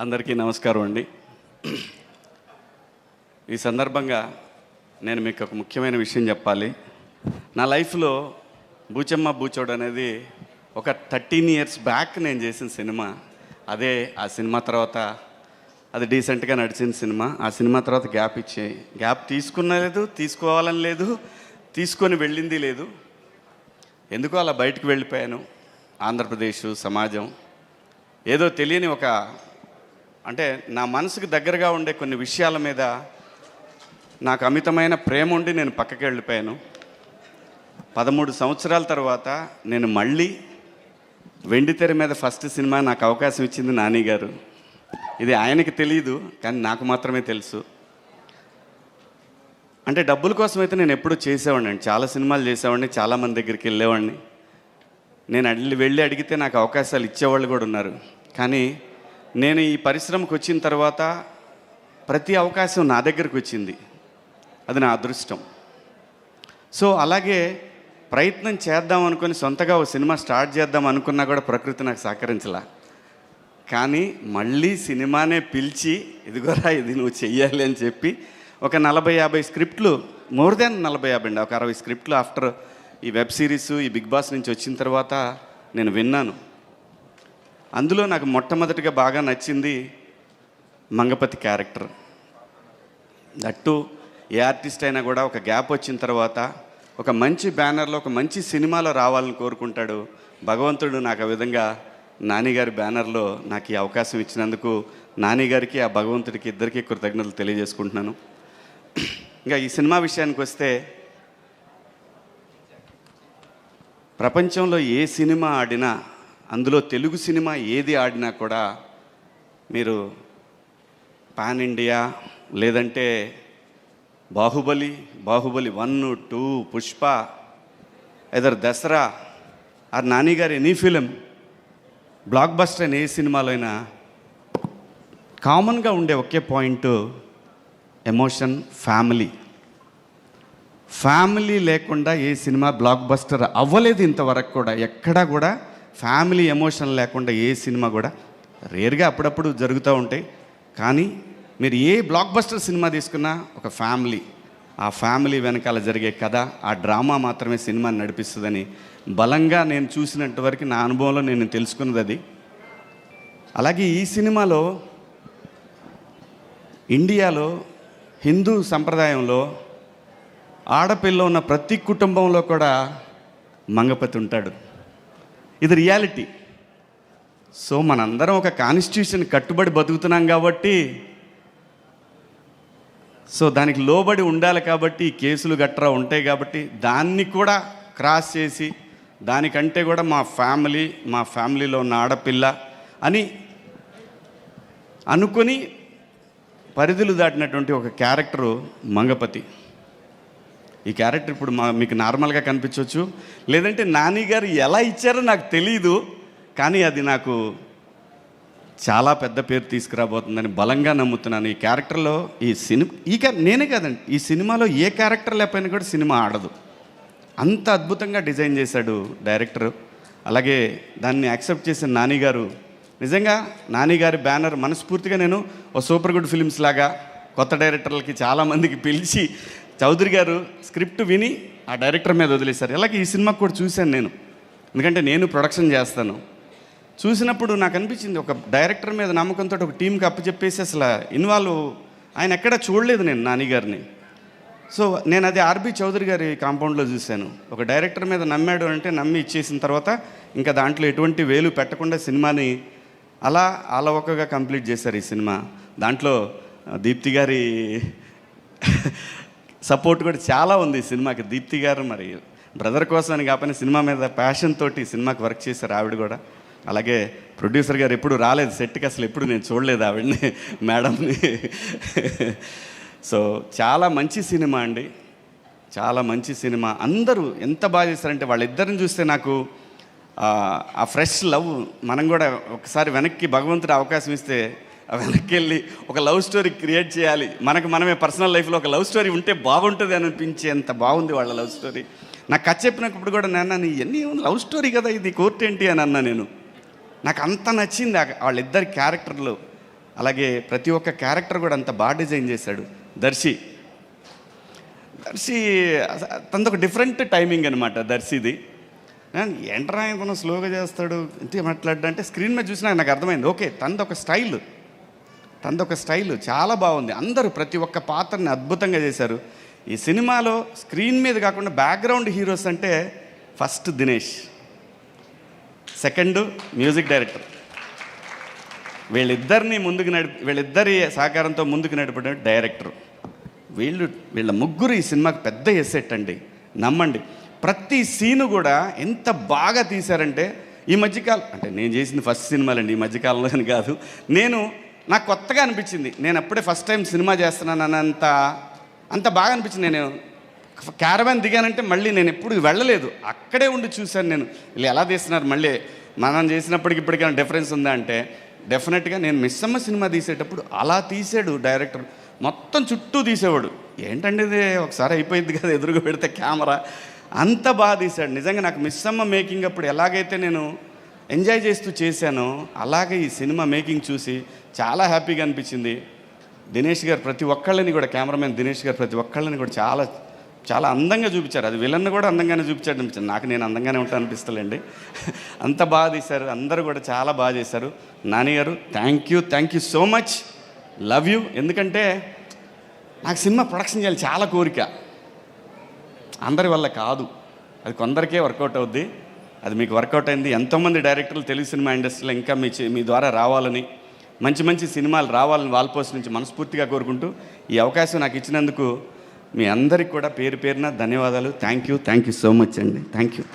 అందరికీ నమస్కారం అండి. ఈ సందర్భంగా నేను మీకు ఒక ముఖ్యమైన విషయం చెప్పాలి. నా లైఫ్లో బూచమ్మ బూచోడు అనేది ఒక 13 years బ్యాక్ నేను చేసిన సినిమా. అదే ఆ సినిమా తర్వాత అది డీసెంట్గా నడిచిన సినిమా. ఆ సినిమా తర్వాత గ్యాప్ తీసుకున్న లేదు, తీసుకోవాలని లేదు, తీసుకొని వెళ్ళింది లేదు. ఎందుకో అలా బయటకు వెళ్ళిపోయాను. ఆంధ్రప్రదేశ్ సమాజం ఏదో తెలియని ఒక అంటే నా మనసుకు దగ్గరగా ఉండే కొన్ని విషయాల మీద నాకు అమితమైన ప్రేమ ఉండి నేను పక్కకి వెళ్ళిపోయాను. 13 సంవత్సరాల తర్వాత నేను మళ్ళీ వెండితెర మీద ఫస్ట్ సినిమా నాకు అవకాశం ఇచ్చింది నాని గారు. ఇది ఆయనకి తెలియదు, కానీ నాకు మాత్రమే తెలుసు. అంటే డబ్బుల కోసం అయితే నేను ఎప్పుడూ చేసేవాడిని అండి. చాలా సినిమాలు చేసేవాడిని, చాలామంది దగ్గరికి వెళ్ళేవాడిని. నేను వెళ్ళి అడిగితే నాకు అవకాశాలు ఇచ్చేవాళ్ళు కూడా ఉన్నారు. కానీ నేను ఈ పరిశ్రమకు వచ్చిన తర్వాత ప్రతి అవకాశం నా దగ్గరకు వచ్చింది. అది నా అదృష్టం. సో అలాగే ప్రయత్నం చేద్దాం అనుకుని సొంతగా ఒక సినిమా స్టార్ట్ చేద్దాం అనుకున్నా కూడా ప్రకృతి నాకు సహకరించలా. కానీ మళ్ళీ సినిమానే పిలిచి ఇదిగోరా ఇది నువ్వు చెయ్యాలి అని చెప్పి ఒక 40-50 స్క్రిప్ట్లు, మోర్ దాన్ 40-50 అండి, ఒక 60 స్క్రిప్ట్లు ఆఫ్టర్ ఈ వెబ్ సిరీస్ ఈ బిగ్ బాస్ నుంచి వచ్చిన తర్వాత నేను విన్నాను. అందులో నాకు మొట్టమొదటిగా బాగా నచ్చింది Mangapathi character. That A artist అయినా కూడా ఒక గ్యాప్ వచ్చిన తర్వాత ఒక మంచి బ్యానర్లో ఒక మంచి సినిమాలో రావాలని కోరుకుంటాడు. భగవంతుడు నాకు ఆ విధంగా నానిగారి బ్యానర్లో నాకు ఈ అవకాశం ఇచ్చినందుకు నానిగారికి ఆ భగవంతుడికి ఇద్దరికీ కృతజ్ఞతలు తెలియజేసుకుంటున్నాను. ఇంకా ఈ సినిమా విషయానికి వస్తే, ప్రపంచంలో ఏ సినిమా ఆడినా, అందులో తెలుగు సినిమా ఏది ఆడినా కూడా మీరు పాన్ ఇండియా లేదంటే బాహుబలి 1, 2, పుష్ప, ఎదర్ దసరా ఆర్ నానిగారు ఎనీ ఫిలిం బ్లాక్ బస్టర్ అయిన ఏ సినిమాలో అయినా కామన్గా ఉండే ఒకే పాయింట్ ఎమోషన్, ఫ్యామిలీ లేకుండా ఏ సినిమా బ్లాక్ బస్టర్ అవ్వలేదు ఇంతవరకు కూడా. ఎక్కడా కూడా ఫ్యామిలీ ఎమోషన్ లేకుండా ఏ సినిమా కూడా, రేర్గా అప్పుడప్పుడు జరుగుతూ ఉంటాయి. కానీ మీరు ఏ బ్లాక్ బస్టర్ సినిమా తీసుకున్నా ఒక ఫ్యామిలీ, ఆ ఫ్యామిలీ వెనకాల జరిగే కథ, ఆ డ్రామా మాత్రమే సినిమాని నడిపిస్తుందని బలంగా నేను చూసినంత వరకు నా అనుభవంలో నేను తెలుసుకున్నది అది. అలాగే ఈ సినిమాలో ఇండియాలో హిందూ సంప్రదాయంలో ఆడపిల్ల ఉన్న ప్రతి కుటుంబంలో కూడా మంగపతి ఉంటాడు. ఇది రియాలిటీ. సో మనందరం ఒక కాన్స్టిట్యూషన్ కట్టుబడి బతుకుతున్నాం కాబట్టి, సో దానికి లోబడి ఉండాలి కాబట్టి కేసులు గట్రా ఉంటాయి కాబట్టి దాన్ని కూడా క్రాస్ చేసి దానికంటే కూడా మా ఫ్యామిలీలో ఉన్న ఆడపిల్ల అని అనుకొని పరిధులు దాటినటువంటి ఒక క్యారెక్టరు మంగపతి. ఈ క్యారెక్టర్ ఇప్పుడు మీకు నార్మల్గా కనిపించవచ్చు, లేదంటే నాని గారు ఎలా ఇచ్చారో నాకు తెలీదు, కానీ అది నాకు చాలా పెద్ద పేరు తీసుకురాబోతుందని బలంగా నమ్ముతున్నాను. ఈ క్యారెక్టర్లో నేనే కాదండి, ఈ సినిమాలో ఏ క్యారెక్టర్ లేకపోయినా కూడా సినిమా ఆడదు. అంత అద్భుతంగా డిజైన్ చేశాడు డైరెక్టర్. అలాగే దాన్ని యాక్సెప్ట్ చేసిన నాని గారు, నిజంగా నాని గారి బ్యానర్ మనస్ఫూర్తిగా నేను ఓ సూపర్ గుడ్ ఫిలిమ్స్ లాగా కొత్త డైరెక్టర్లకి చాలామందికి పిలిచి చౌదరి గారు స్క్రిప్ట్ విని ఆ డైరెక్టర్ మీద వదిలేశారు. అలాగే ఈ సినిమాకి కూడా చూశాను నేను, ఎందుకంటే నేను ప్రొడక్షన్ చేస్తాను. చూసినప్పుడు నాకు అనిపించింది, ఒక డైరెక్టర్ మీద నమ్మకంతో ఒక టీంకి అప్పచెప్పేసి అసలు ఆయన ఎక్కడా చూడలేదు నేను నాని గారిని. సో నేను అది ఆర్బి చౌదరి గారి కాంపౌండ్లో చూశాను. ఒక డైరెక్టర్ మీద నమ్మాడు అంటే నమ్మి ఇచ్చేసిన తర్వాత ఇంకా దాంట్లో ఎటువంటి వేలు పెట్టకుండా సినిమాని అలా అలవకగా కంప్లీట్ చేశారు ఈ సినిమా. దాంట్లో దీప్తి గారి సపోర్ట్ కూడా చాలా ఉంది ఈ సినిమాకి. దీప్తి గారు మరి బ్రదర్ కోసం అని కాకపోయినా సినిమా మీద ప్యాషన్ తోటి సినిమాకి వర్క్ చేశారు ఆవిడ కూడా. అలాగే ప్రొడ్యూసర్ గారు ఎప్పుడు రాలేదు సెట్కి, అసలు ఎప్పుడు నేను చూడలేదు ఆవిడని, మేడంని. సో చాలా మంచి సినిమా అండి, చాలా మంచి సినిమా. అందరూ ఎంత బాగా చేశారంటే వాళ్ళిద్దరిని చూస్తే నాకు ఆ ఫ్రెష్ లవ్, మనం కూడా ఒకసారి వెనక్కి భగవంతుడు అవకాశం ఇస్తే వెనక్కి వెళ్ళి ఒక లవ్ స్టోరీ క్రియేట్ చేయాలి, మనమే పర్సనల్ లైఫ్లో ఒక లవ్ స్టోరీ ఉంటే బాగుంటుంది అని అనిపించేంత బాగుంది వాళ్ళ లవ్ స్టోరీ. నాకు కథ చెప్పినప్పుడు కూడా నీ ఎన్ని లవ్ స్టోరీ కదా ఇది, కోర్టు ఏంటి అని అన్నా నేను. నాకు అంత నచ్చింది వాళ్ళిద్దరి క్యారెక్టర్లు. అలాగే ప్రతి ఒక్క క్యారెక్టర్ కూడా అంత బాగా డిజైన్ చేశాడు. దర్శి తనది ఒక డిఫరెంట్ టైమింగ్ అనమాట దర్శిది. ఎంటరా తను స్లోగా చేస్తాడు ఇంతే మాట్లాడ్డా అంటే స్క్రీన్ మీద చూసినా నాకు అర్థమైంది, ఓకే తనది ఒక స్టైల్ చాలా బాగుంది. అందరూ ప్రతి ఒక్క పాత్రని అద్భుతంగా చేశారు. ఈ సినిమాలో స్క్రీన్ మీద కాకుండా బ్యాక్గ్రౌండ్ హీరోస్ అంటే first Dinesh, second music director. వీళ్ళిద్దరి సహకారంతో ముందుకు నడిపిన డైరెక్టర్. వీళ్ళ ముగ్గురు ఈ సినిమాకి పెద్ద ఎసెట్ అండి, నమ్మండి. ప్రతి సీను కూడా ఎంత బాగా తీశారంటే ఈ మధ్యకాలం అంటే నేను చేసింది ఫస్ట్ సినిమాలండి, ఈ మధ్యకాలంలో అని కాదు. నాకు కొత్తగా అనిపించింది, నేను అప్పుడే ఫస్ట్ టైం సినిమా చేస్తున్నాను అంత బాగా అనిపించింది. నేను క్యారవాన్ దిగానంటే మళ్ళీ నేను ఎప్పుడు వెళ్ళలేదు, అక్కడే ఉండి చూశాను. నేను వీళ్ళు ఎలా తీస్తున్నారు, మళ్ళీ మనం చేసినప్పటికి ఇప్పటికైనా డిఫరెన్స్ ఉందా అంటే డెఫినెట్గా. నేను మిస్సమ్మ సినిమా తీసేటప్పుడు అలా తీసాడు డైరెక్టర్, మొత్తం చుట్టూ తీసేవాడు. ఏంటంటే ఇది ఒకసారి అయిపోయింది కదా ఎదురుగా పెడితే కెమెరా, అంత బాగా తీశాడు. నిజంగా నాకు మిస్సమ్మ మేకింగ్ అప్పుడు ఎలాగైతే నేను ఎంజాయ్ చేస్తూ చేశానో అలాగే ఈ సినిమా మేకింగ్ చూసి చాలా హ్యాపీగా అనిపించింది. దినేష్ గారు ప్రతి ఒక్కళ్ళని కూడా, కెమెరామెన్ దినేష్ గారు ప్రతి ఒక్కళ్ళని కూడా చాలా చాలా అందంగా చూపించారు. అది విలన్ను కూడా అందంగానే చూపించాడు అనిపించింది నాకు. నేను అందంగానే ఉంటాను అనిపిస్తలేండి. అంత బాగా తీశారు, అందరూ కూడా చాలా బాగా చేశారు. నాని గారు thank you so much, love you. ఎందుకంటే నాకు సినిమా ప్రొడక్షన్ చేయాలి చాలా కోరిక, అందరి వల్ల కాదు, అది కొందరికే వర్కౌట్ అవుద్ది. అది మీకు వర్కౌట్ అయింది. ఎంతోమంది డైరెక్టర్లు తెలుగు సినిమా ఇండస్ట్రీలో ఇంకా మీ ద్వారా రావాలని, మంచి సినిమాలు రావాలని వాల్పోస్ట్ నుంచి మనస్ఫూర్తిగా కోరుకుంటూ ఈ అవకాశం నాకు ఇచ్చినందుకు మీ అందరికి కూడా పేరు పేరున ధన్యవాదాలు. థ్యాంక్ యూ సో మచ్ అండి. Thank you.